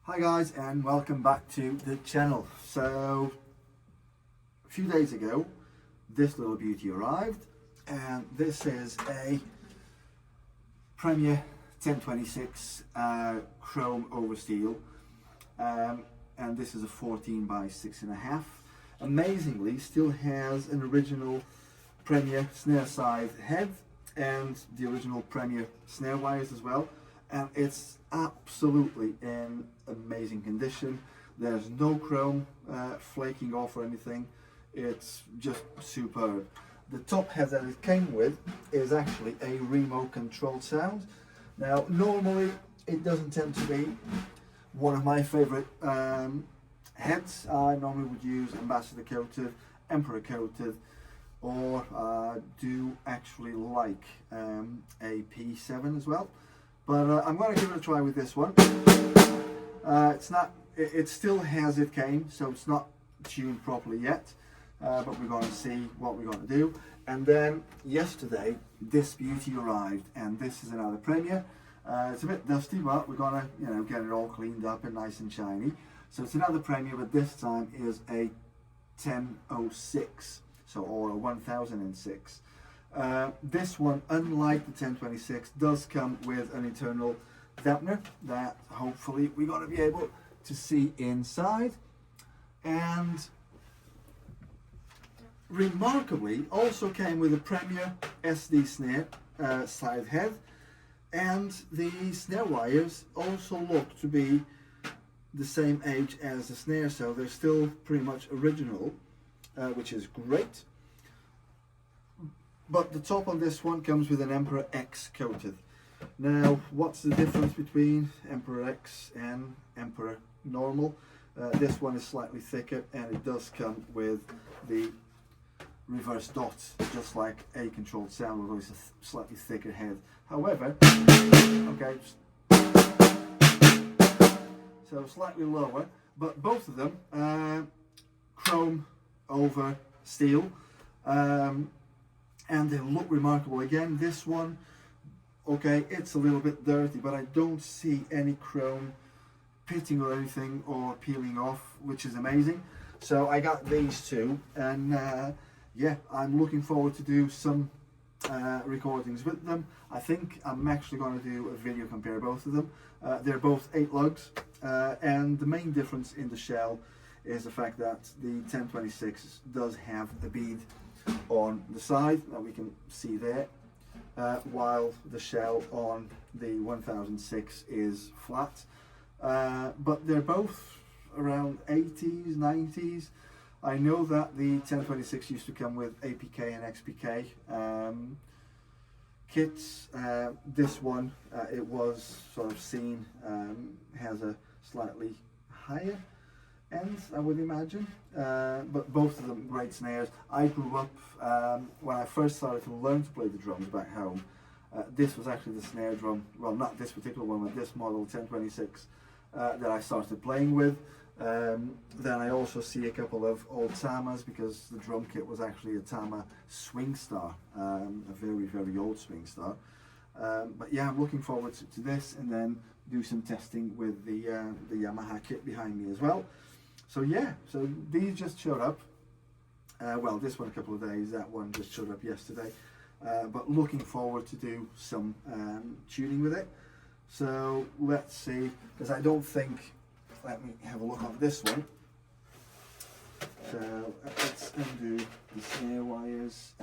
Hi guys, and welcome back to the channel. So a few days ago this little beauty arrived, and this is a Premier 1026 chrome over steel, and this is a 14 by 6.5. Amazingly still has an original Premier snare side head and the original Premier snare wires as well, and it's absolutely in amazing condition. There's no chrome flaking off or anything. It's just superb. The top head that it came with is actually a Remo Controlled Sound. Now normally it doesn't tend to be one of my favorite heads. I normally would use Ambassador coated, Emperor coated, or do actually like a P7 as well. But I'm going to give it a try with this one. It still has it came, so it's not tuned properly yet. But we're going to see what we're going to do. And then yesterday, this beauty arrived, and this is another Premier. It's a bit dusty, but we're going to, get it all cleaned up and nice and shiny. So it's another Premier, but this time is a 1006, or a 1006. This one, unlike the 1026, does come with an internal dampener that hopefully we're going to be able to see inside. And remarkably, also came with a Premier SD snare side head, and the snare wires also look to be the same age as the snare, so they're still pretty much original, which is great. But the top on this one comes with an Emperor X coated. Now, what's the difference between Emperor X and Emperor normal? This one is slightly thicker, and it does come with the reverse dots, just like a Controlled Sound, although it's a slightly thicker head. However, okay, so slightly lower, but both of them chrome over steel. And they look remarkable. Again, this one, okay, it's a little bit dirty, but I don't see any chrome pitting or anything or peeling off, which is amazing. So I got these two, and yeah, I'm looking forward to do some recordings with them. I think I'm actually going to do a video compare both of them. They're both 8 lugs, and the main difference in the shell is the fact that the 1026 does have a bead on the side that we can see there, while the shell on the 1006 is flat. But they're both around 80s, 90s. I know that the 1026 used to come with APK and XPK kits. This one, it was sort of seen, has a slightly higher end, I would imagine, but both of them great snares. I grew up, when I first started to learn to play the drums back home, this was actually the snare drum, well, not this particular one, but this model 1026 that I started playing with. Then I also see a couple of old Tamas, because the drum kit was actually a Tama Swing Star, a very, very old Swing Star. But yeah, I'm looking forward to this, and then do some testing with the Yamaha kit behind me as well. So yeah, so these just showed up. Well, this one a couple of days, that one just showed up yesterday. But looking forward to do some tuning with it. So let's see, because I don't think, let me have a look on this one. So let's undo the snare wires.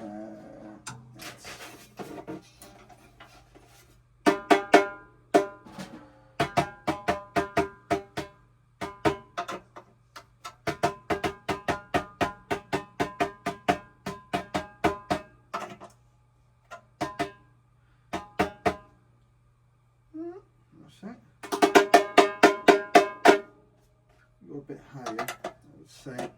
Go a bit higher, I would say.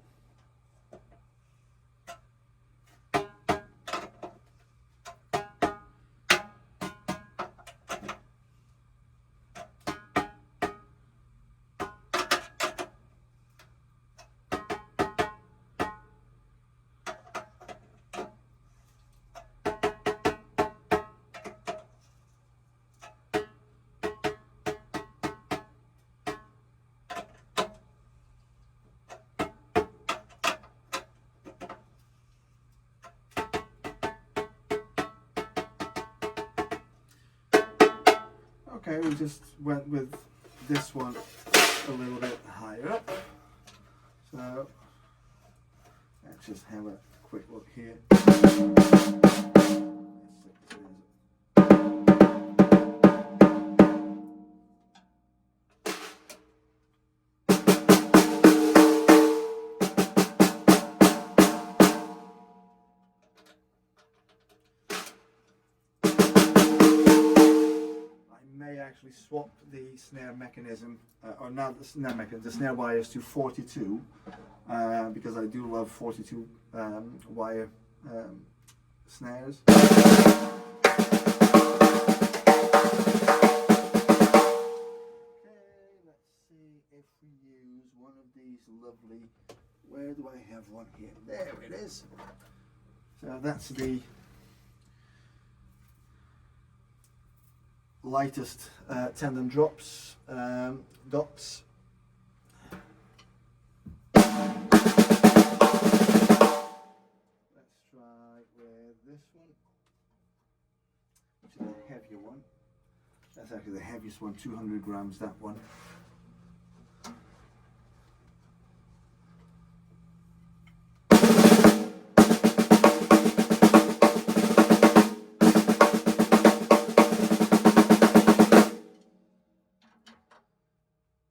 okay, we just went with this one a little bit higher up. So let's just have a quick look here. Actually swap the snare mechanism, or not the snare mechanism, the snare wires to 42, because I do love 42 wire snares. Okay, let's see if we use one of these lovely, where do I have one here? There it is. So that's the lightest tendon drops, dots. Let's try with this one, which is a heavier one. That's actually the heaviest one, 200 grams, that one.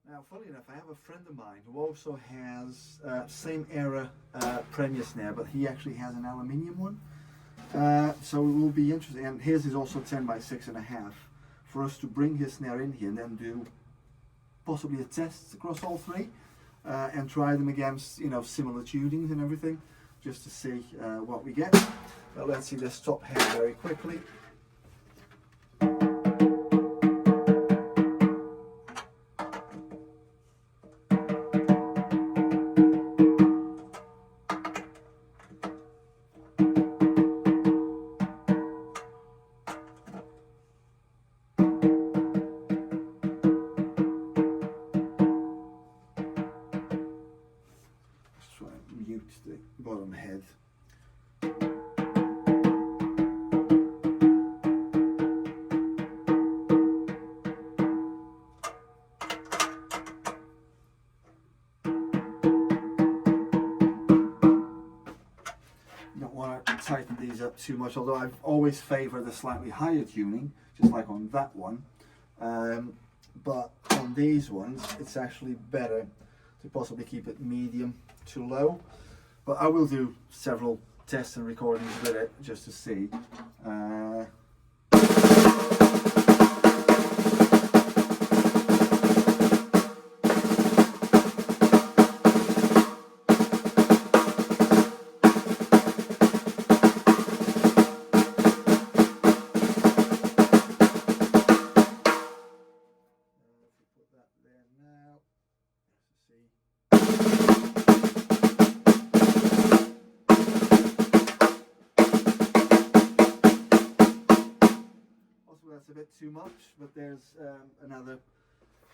Now, funny enough, I have a friend of mine who also has same era Premier snare, but he actually has an aluminium one. So it will be interesting, and his is also 10 by 6.5, for us to bring his snare in here and then do possibly a test across all three, and try them against, you know, similar tunings and everything, just to see what we get. But let's see this top head very quickly. Mute the bottom head. Don't want to tighten these up too much, although I've always favoured a slightly higher tuning, just like on that one. But on these ones, it's actually better to possibly keep it medium to low. But I will do several tests and recordings with it just to see. Put that there now. Let's see. That's a bit too much, but there's another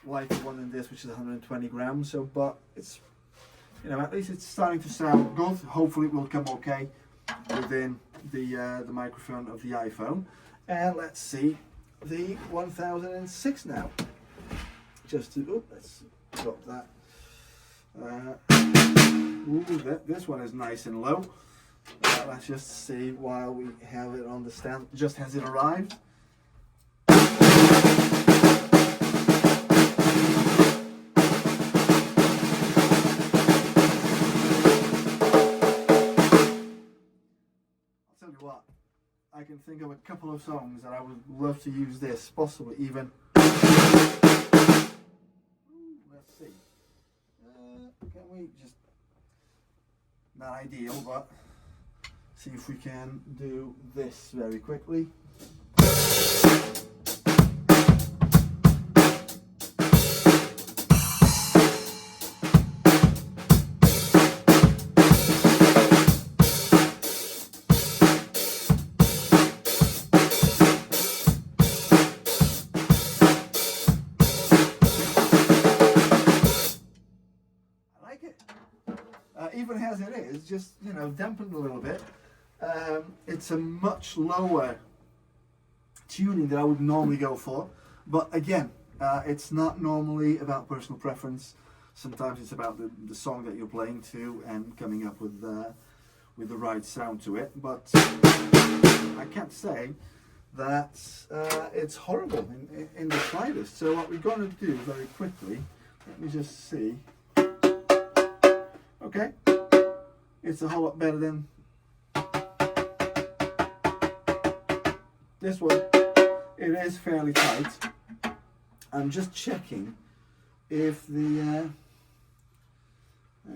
lighter one than this, which is 120 grams. So, but it's, you know, at least it's starting to sound good. Hopefully, it will come okay within the microphone of the iPhone. And let's see the 1006 now. Just to let's drop that. This one is nice and low. Let's just see while we have it on the stand. Just has it arrived. What, I can think of a couple of songs that I would love to use this, possibly even. Let's see. Can we just, not ideal, but see if we can do this very quickly. Even as it is, just, you know, dampened a little bit. It's a much lower tuning than I would normally go for. But again, it's not normally about personal preference. Sometimes it's about the song that you're playing to and coming up with the right sound to it. But I can't say that it's horrible in the slightest. So what we're going to do very quickly, let me just see. Okay, it's a whole lot better than this one. It is fairly tight. I'm just checking if the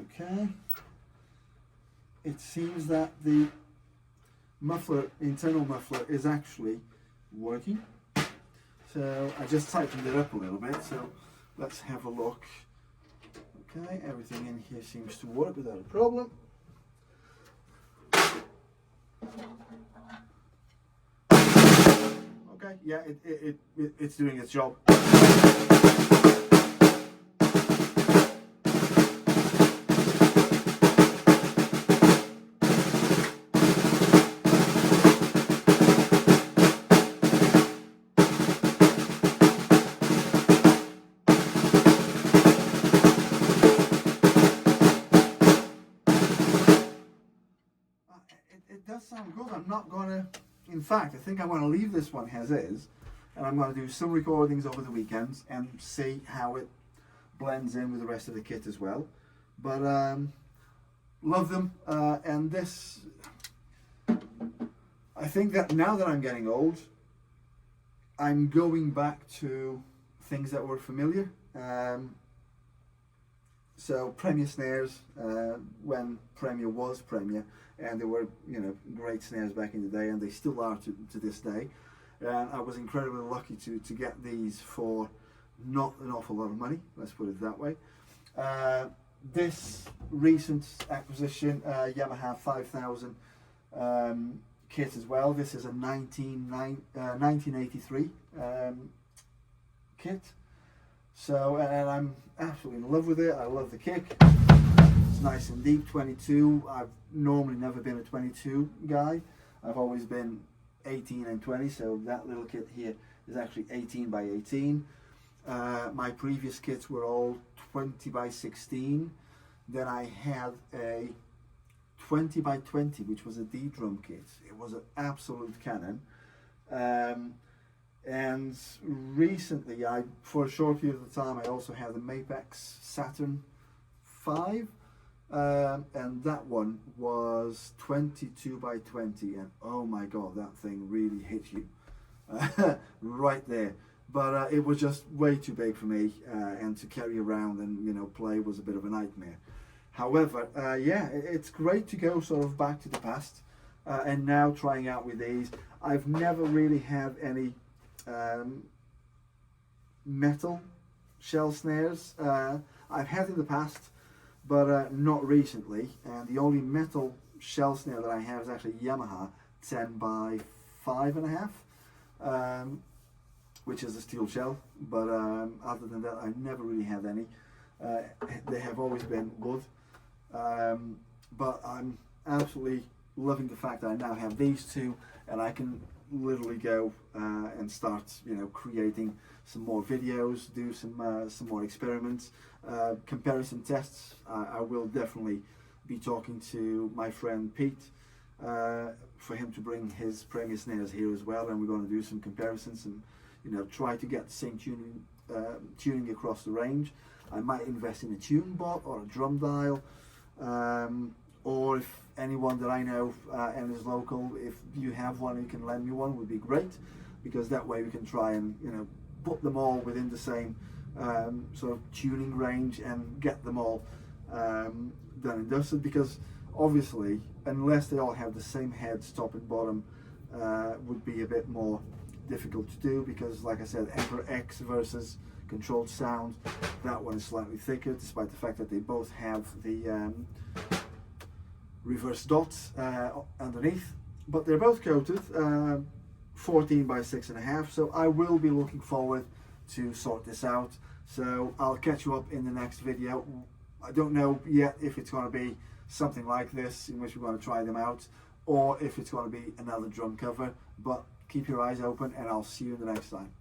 okay, it seems that the muffler, internal muffler, is actually working. So I just tightened it up a little bit, so let's have a look. Okay, everything in here seems to work without a problem. Okay, yeah, it's doing its job. It does sound good. I'm not gonna, in fact, I think I'm gonna leave this one as is, and I'm gonna do some recordings over the weekends and see how it blends in with the rest of the kit as well. But love them, and this, I think that now that I'm getting old, I'm going back to things that were familiar. So Premier snares, when Premier was Premier, and they were, you know, great snares back in the day, and they still are to this day. And I was incredibly lucky to get these for not an awful lot of money, let's put it that way. This recent acquisition, Yamaha 5000 kit as well. This is a 1983 kit. So, and I'm absolutely in love with it. I love the kick. It's nice and deep, 22. I've normally never been a 22 guy. I've always been 18 and 20, so that little kit here is actually 18 by 18. My previous kits were all 20 by 16. Then I had a 20 by 20, which was a D drum kit. It was an absolute cannon. And recently, for a short period of time, I also had the Mapex Saturn 5, and that one was 22 by 20, and oh my god, that thing really hit you right there. But it was just way too big for me, and to carry around and, you know, play was a bit of a nightmare. However, yeah, it's great to go sort of back to the past, and now trying out with these. I've never really had any metal shell snares. I've had in the past, but not recently, and the only metal shell snare that I have is actually Yamaha 10 by 5.5, which is a steel shell, but other than that I never really had any. They have always been wood, but I'm absolutely loving the fact that I now have these two, and I can literally go and start, you know, creating some more videos, do some more experiments, comparison tests. I will definitely be talking to my friend Pete for him to bring his Premier snares here as well, and we're going to do some comparisons and, you know, try to get the same tuning across the range. I might invest in a tune bot or a drum dial, or if anyone that I know and is local, if you have one, you can lend me one, would be great, because that way we can try and, you know, put them all within the same sort of tuning range and get them all done and dusted, because obviously unless they all have the same heads top and bottom, would be a bit more difficult to do, because like I said, Emperor X versus Controlled Sound, that one is slightly thicker, despite the fact that they both have the reverse dots underneath, but they're both coated 14 by 6.5, so I will be looking forward to sort this out. So I'll catch you up in the next video. I don't know yet if it's going to be something like this in which we're going to try them out, or if it's going to be another drum cover, but keep your eyes open and I'll see you in the next time.